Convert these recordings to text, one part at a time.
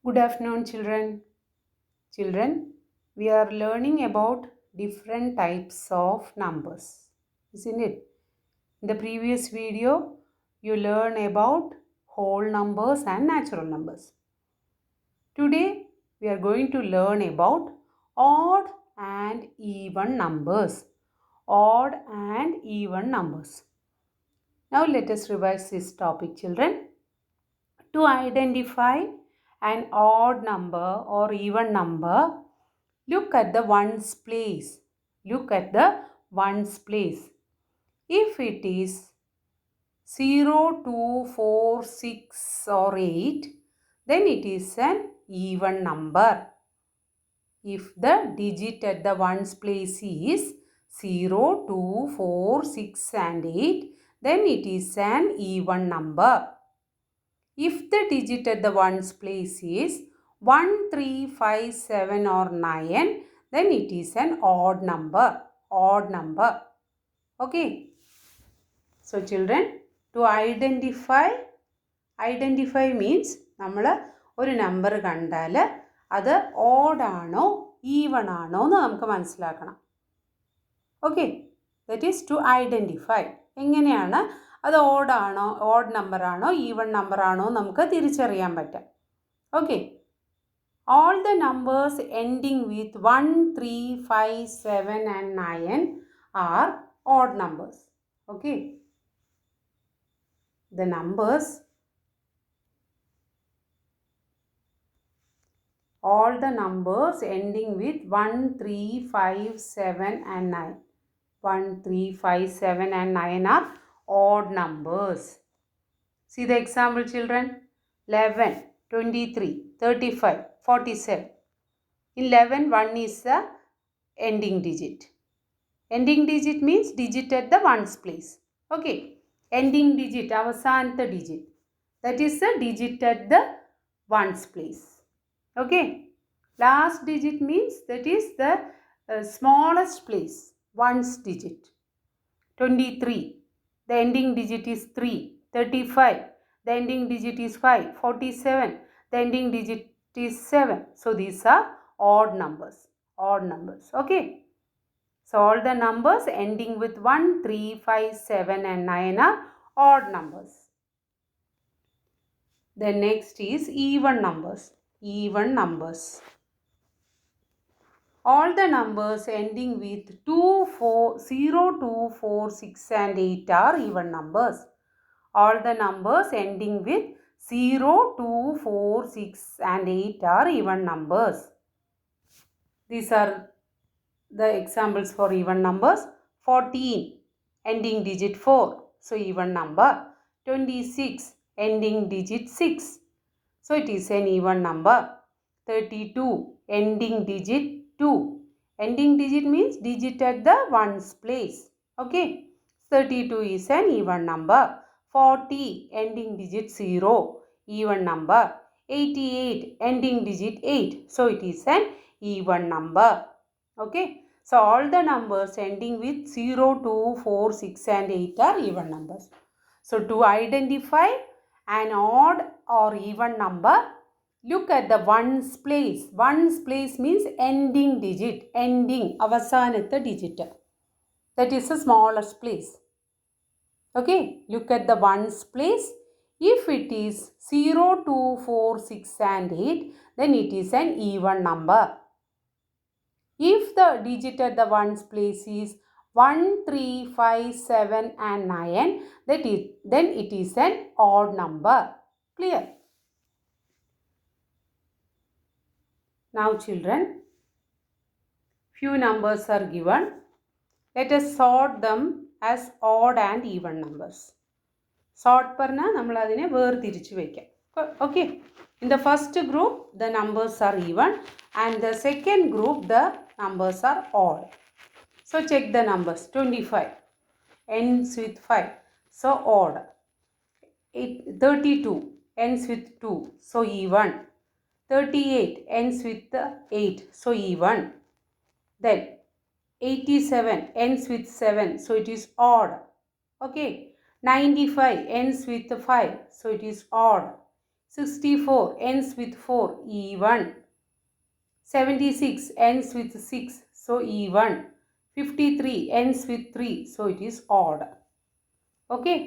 Good afternoon, children. Children, we are learning about different types of numbers, isn't it? In the previous video, you learned about whole numbers and natural numbers. Today, we are going to learn about odd and even numbers. Odd and even numbers. Now, let us revise this topic, children. To identify an odd number or even number, look at the ones place. Look at the ones place. If it is 0, 2, 4, 6 or 8, then it is an even number. If the digit at the ones place is 0, 2, 4, 6 and 8, then it is an even number. If the digit at the ones place is 1, 3, 5, 7 or 9, then it is an odd number. Odd number. Okay. So children, to identify means നമ്മൾ ഒരു number കണ്ടാൽ അത് odd ആണോ even ആണോ എന്ന് നമുക്ക് മനസ്സിലാക്കണം. Okay, that is to identify. എങ്ങനെയാണ് അത് ഓഡാണോ, ഓഡ് നമ്പറാണോ ഈവൺ നമ്പറാണോ നമുക്ക് തിരിച്ചറിയാൻ പറ്റും. Okay, all the numbers ending with 1, 3, 5, 7 and 9 are odd numbers. Okay, the numbers, all the numbers ending with 1, 3, 5, 7 and 9. 1, 3, 5, 7 and 9 are odd numbers. See the example, children. 11, 23, 35, 47. In 11, 1 is the ending digit. Ending digit means digit at the ones place. Okay. Ending digit, avasanatha digit. That is the digit at the ones place. Okay. Last digit means that is the smallest place. Ones digit. 23. The ending digit is 3. 35. The ending digit is 5. 47. The ending digit is 7. So these are odd numbers. Odd numbers. Okay. So all the numbers ending with 1, 3, 5, 7 and 9 are odd numbers. The next is even numbers. Even numbers. All the numbers ending with 2, 4, 0, 2, 4, 6 and 8 are even numbers. All the numbers ending with 0, 2, 4, 6 and 8 are even numbers. These are the examples for even numbers. 14, ending digit 4, so even number. 26, ending digit 6, so it is an even number. 32, ending digit 2. Ending digit means digit at the ones place. Okay, 32 is an even number. 40, ending digit 0, even number. 88, ending digit 8, so it is an even number. Okay, so all the numbers ending with 0, 2, 4, 6 and 8 are even numbers. So to identify an odd or even number, look at the ones place. Ones place means ending digit. Ending, avasanatha digit. That is the smallest place. Okay, look at the ones place. If it is 0, 2, 4, 6 and 8, then it is an even number. If the digit at the ones place is 1, 3, 5, 7 and 9, then it is an odd number. Clear? Now children, few numbers are given. Let us sort them as odd and even numbers. Sort പറഞ്ഞാൽ നമ്മൾ അതിനെ വേർതിരിച്ച് വയ്ക്കാം. Okay. In the first group, the numbers are even, and the second group, the numbers are odd. So check the numbers. 25 ends with 5, so odd. 32 ends with 2, so even. 38 ends with 8, so even. Then 87 ends with 7, so it is odd. Okay. 95 ends with 5, so it is odd. 64 ends with 4, even. 76 ends with 6, so even. 53 ends with 3, so it is odd. Okay.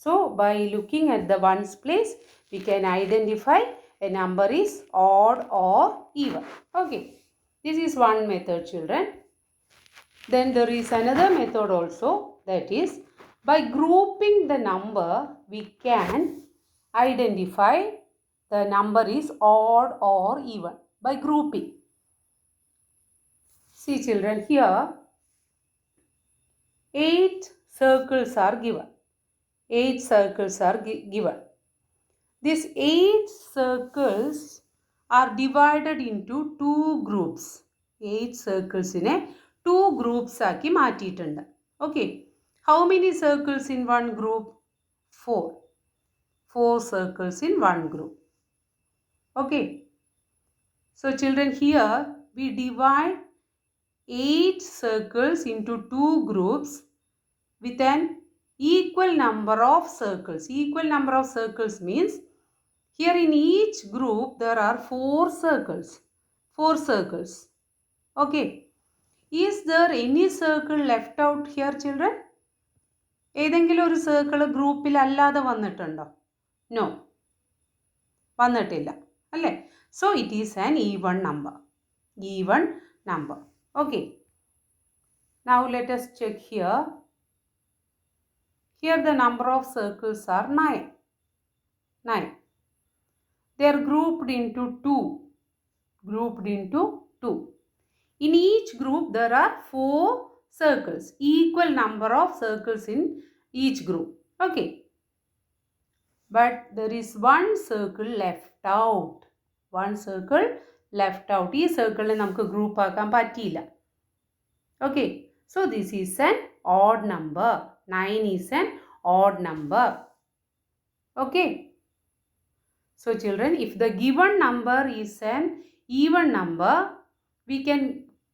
So by looking at the ones place, we can identify a number is odd or even. Okay. This is one method, children. Then there is another method also, that is by grouping the number we can identify the number is odd or even by grouping. See children, here 8 circles are given. 8 circles are given. These 8 circles are divided into 2 groups. 8 circles in a 2 groups ആക്കി മാറ്റിയിട്ടുണ്ട്. Okay. How many circles in one group? 4. 4 circles in one group. Okay. So children, here we divide 8 circles into 2 groups with an equal number of circles. Equal number of circles means here in each group there are 4 circles. 4 circles. Okay. Is there any circle left out here, children? ഏതെങ്കിലും ഒരു circle ഗ്രൂപ്പിൽ അല്ലാതെ വന്നിട്ടുണ്ടോ? No, വന്നിട്ടില്ല അല്ലേ? So it is an even number. Even number. Okay. Now let us check here. Here the number of circles are 9. 9. They are grouped into 2. Grouped into 2. In each group there are 4 circles. Equal number of circles in each group. Okay. But there is one circle left out. One circle left out. This circle namukku group ആക്കാൻ പറ്റിയില്ല. Okay. So this is an odd number. 9 is an odd number. Okay. So children, if the given number is an even number, we can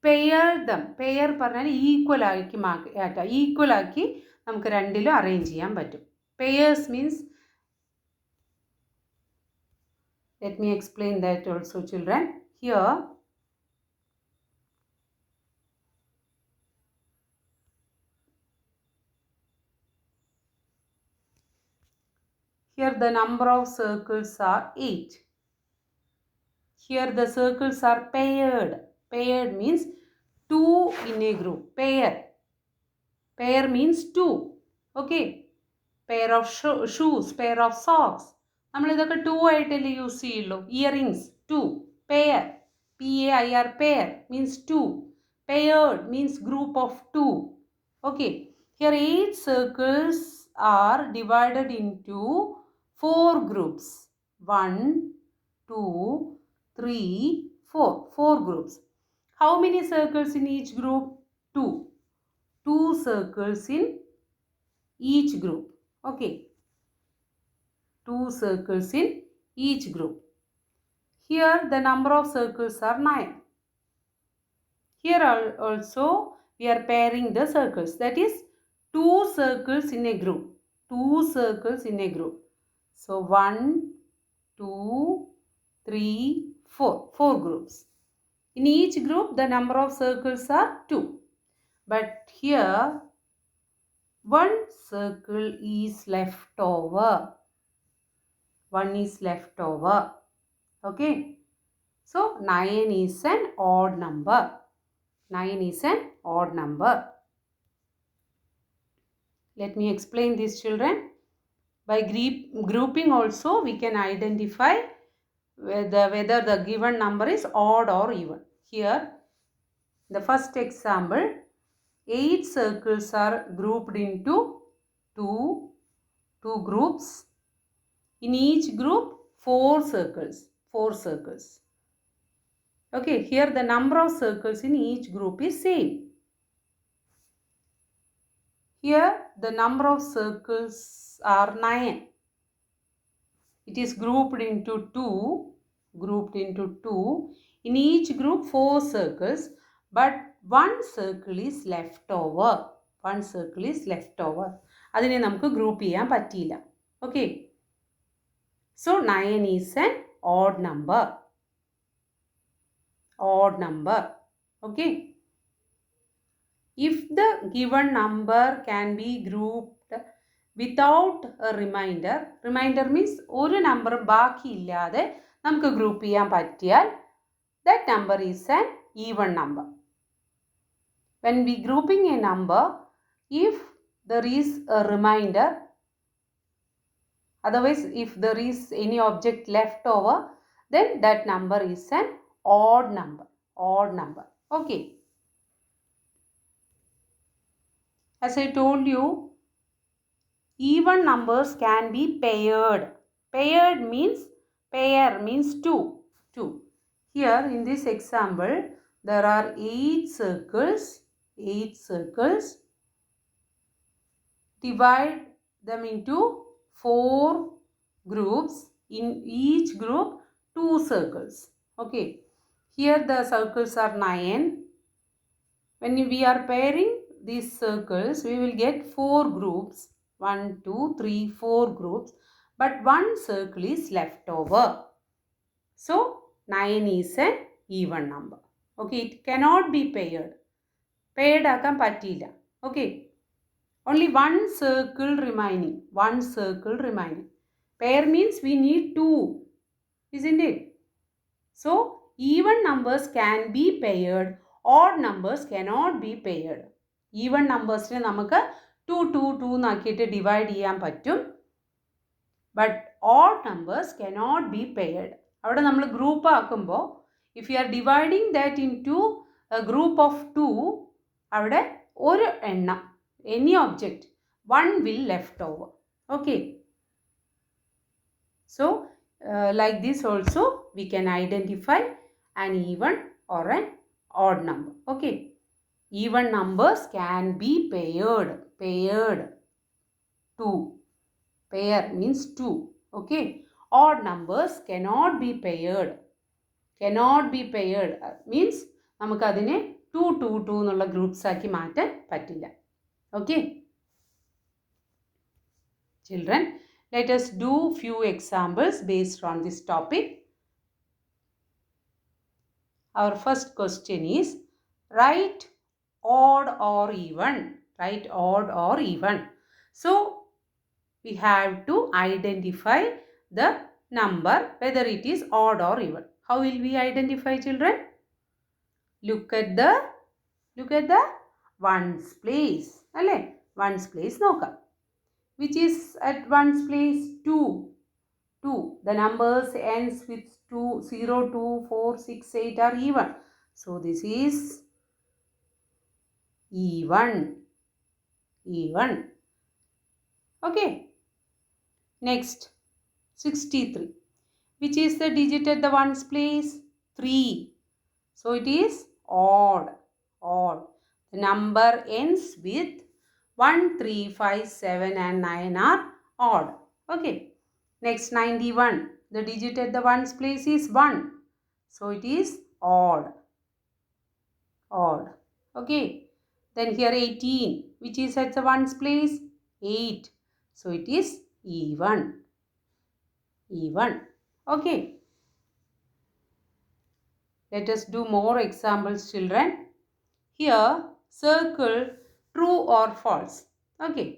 pair them. Pair പറഞ്ഞാൽ equal ആക്കി മാറ്റാം. Equal ആക്കി നമുക്ക് രണ്ടിലും arrange ചെയ്യാൻ പറ്റും. Pairs means, let me explain that also children. Here the number of circles are 8. Here the circles are paired. Paired means 2 in a group. Pair. Pair means 2. Okay. Pair of shoes. Pair of socks. നമ്മൾ ഇതൊക്കെ 2 ആയിട്ടല്ലേ use ചെയ്യുള്ളൂ. Earrings 2. Pair. P-A-I-R. Pair means 2. Paired means group of 2. Okay. Here 8 circles are divided into 4 groups. 1, 2, 3, 4. 4 groups. How many circles in each group? 2. 2 circles in each group. Okay. 2 circles in each group. Here the number of circles are 9. Here also we are pairing the circles. That is 2 circles in a group. 2 circles in a group. So 1, 2, 3, 4. 4 groups. In each group the number of circles are 2. But here one circle is left over. One is left over. Okay. So 9 is an odd number. 9 is an odd number. Let me explain this, children. By grouping also we can identify whether the given number is odd or even. Here the first example, 8 circles are grouped into 2 groups. In each group 4 circles. 4 circles. Okay, here the number of circles in each group is same. Here the number of circles are 9. It is grouped into 2. Grouped into 2. In each group 4 circles, but one circle is left over. One circle is left over. അതിനെ നമുക്ക് group ചെയ്യാൻ പറ്റിയില്ല. Okay. So 9 is an odd number. Odd number. Okay. If the given number can be grouped without a remainder, remainder means ഒരു നമ്പറും ബാക്കിയില്ലാതെ നമുക്ക് group ചെയ്യാൻ പറ്റിയാൽ that number is an even number. When we grouping a number, if there is a remainder, otherwise if there is any object left over, then that number is an odd number. Odd number. Okay. As I told you, even numbers can be paired. Paired means, pair means two. Two. Here in this example, there are 8 circles. 8 circles. Divide them into 4 groups. In each group, 2 circles. Okay. Here the circles are 9. When we are pairing these circles, we will get 4 groups. 1, 2, 3, 4 groups. But one circle is left over. So 9 is an even number. Okay, it cannot be paired. Paired ആക്കാൻ പറ്റില്ല. Okay. Only one circle remaining. One circle remaining. Pair means we need 2. Isn't it? So even numbers can be paired. Odd numbers cannot be paired. Even numbers നമുക്ക് 2, 2, 2 എന്നാക്കിയിട്ട് divide ചെയ്യാൻ പറ്റും. But odd numbers cannot be paired. അവിടെ നമ്മൾ group ആക്കുമ്പോൾ if you are dividing that into a group of 2, അവിടെ ഒരു എണ്ണം, any object, one will left over. Okay. So like this also we can identify an even or an odd number. Okay. Even numbers can be paired. Paired. 2. Pair means 2. Okay. Odd numbers cannot be paired. Cannot be paired means നമുക്ക് അതിനെ 2, 2, 2 എന്നുള്ള groups ആക്കി മാറ്റാൻ പറ്റില്ല. Okay. Children, let us do few examples based on this topic. Our first question is, write odd or even. Write odd or even. So we have to identify the number whether it is odd or even. How will we identify, children? Look at the ones place. അല്ലേ? Ones place നോക്കാം. Which is at ones place? 2. 2. The numbers ends with 2, 0, 2, 4, 6, 8 are even. So this is even. Even. Okay. Next, 63. Which is the digit at the ones place? 3. So it is odd. Odd. The number ends with 1, 3, 5, 7 and 9 are odd. Okay. Next, 91. The digit at the ones place is 1. So it is odd. Odd. Okay. Then here 18. Which is at the ones place? 8. So it is even. Even. Okay. Let us do more examples, children. Here, circle true or false. Okay.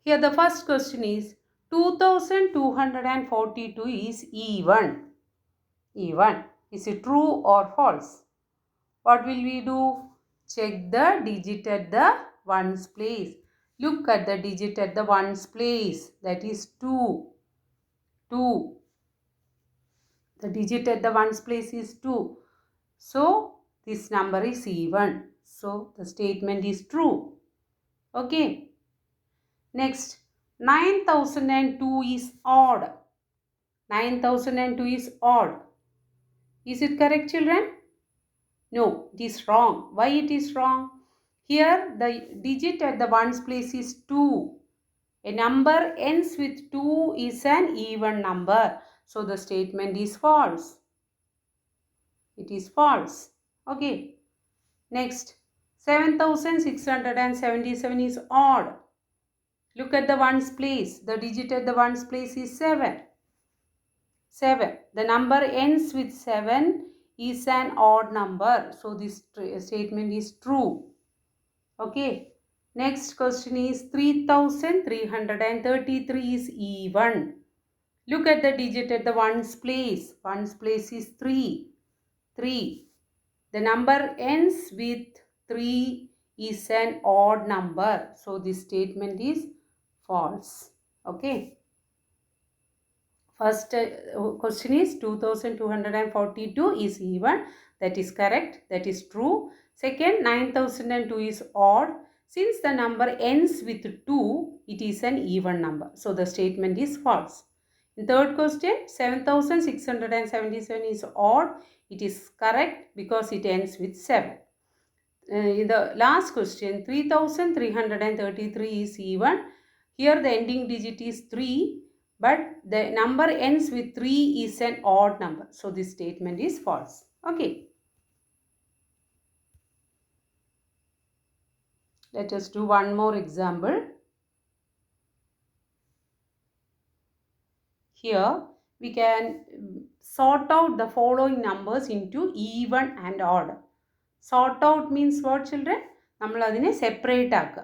Here the first question is, 2242 is even. Even. Is it true or false? What will we do? Check the digit at the ones place. Look at the digit at the ones place. That is 2. 2. The digit at the ones place is 2. So this number is even. So the statement is true. Okay. Next, 9002 is odd. 9002 is odd. Is it correct, children? No, it is wrong. Why it is wrong? Here the digit at the ones place is 2. A number ends with 2 is an even number. So the statement is false. It is false. Okay. Next, 7677 is odd. Look at the ones place. The digit at the ones place is 7. 7. The number ends with 7 is an odd number. So this statement is true. Okay. Next question is 3333 is even. Look at the digit at the ones place. Ones place is 3. 3. The number ends with 3 is an odd number. So this statement is false. Okay. First question is 2242 is even. That is correct. That is true. Second, 9002 is odd. Since the number ends with 2, it is an even number. So the statement is false. In third question, 7677 is odd. It is correct because it ends with 7. In the last question, 3333 is even. Here the ending digit is 3, but the number ends with 3 is an odd number. So this statement is false. Okay. Let us do one more example. Here we can sort out the following numbers into even and odd. Sort out means what, children? നമ്മൾ അതിനെ separate ആക്കുക.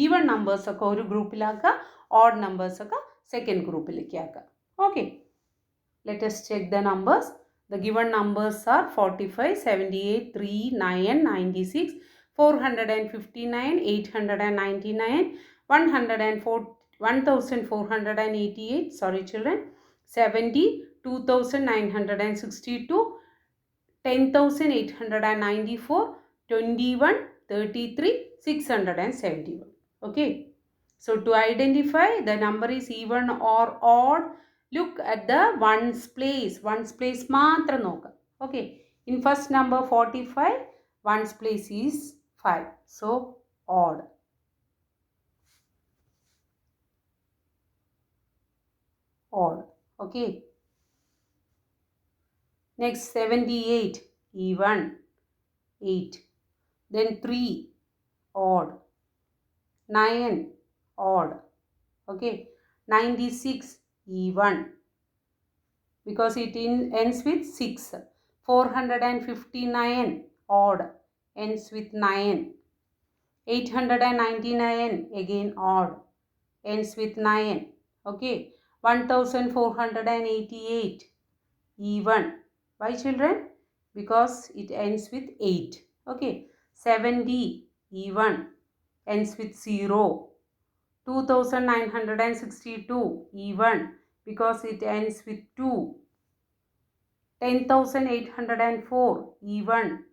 Even numbers ഒക്കെ ഒരു ഗ്രൂപ്പിലാക്കുക, odd numbers ഒക്കെ second ഗ്രൂപ്പിലേക്ക് ആക്കുക. Okay, let us check the numbers. The given numbers are 45, 78, 3, 9, 96, 459, 899, 1488, sorry children, 70, 2962, 10,894, 21, 33, 671. Okay. So to identify the number is even or odd, look at the ones place. Ones place matra nokka. Okay. In first number 45, ones place is 5. So odd. Odd. Okay. Next 78, even, 8. Then 3, odd. 9, odd. Okay. 96, even, because it ends with 6. 459, odd, ends with 9. 899, again odd, ends with 9. Okay. 1488, even. Why, children? Because it ends with 8. Okay. 70, even, ends with 0. 2962, even, because it ends with 2. 10,804, even.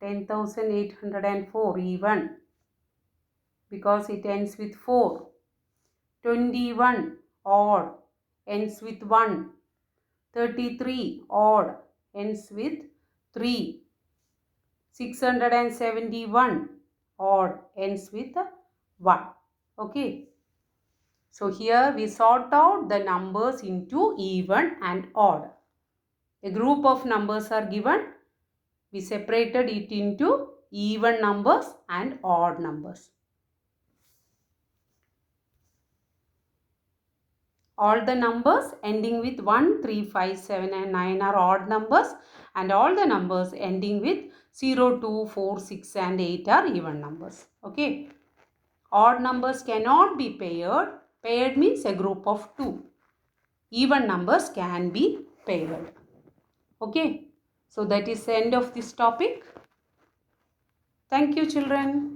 10,804, even, because it ends with 4. 21, odd, ends with 1. 33, odd, ends with 3. 671, odd, ends with 1. Okay. So here we sort out the numbers into even and odd. A group of numbers are given. We separated it into even numbers and odd numbers. All the numbers ending with 1, 3, 5, 7 and 9 are odd numbers, and all the numbers ending with 0, 2, 4, 6 and 8 are even numbers. Okay. Odd numbers cannot be paired. Paired means a group of 2. Even numbers can be paired. Okay. So that is the end of this topic. Thank you, children.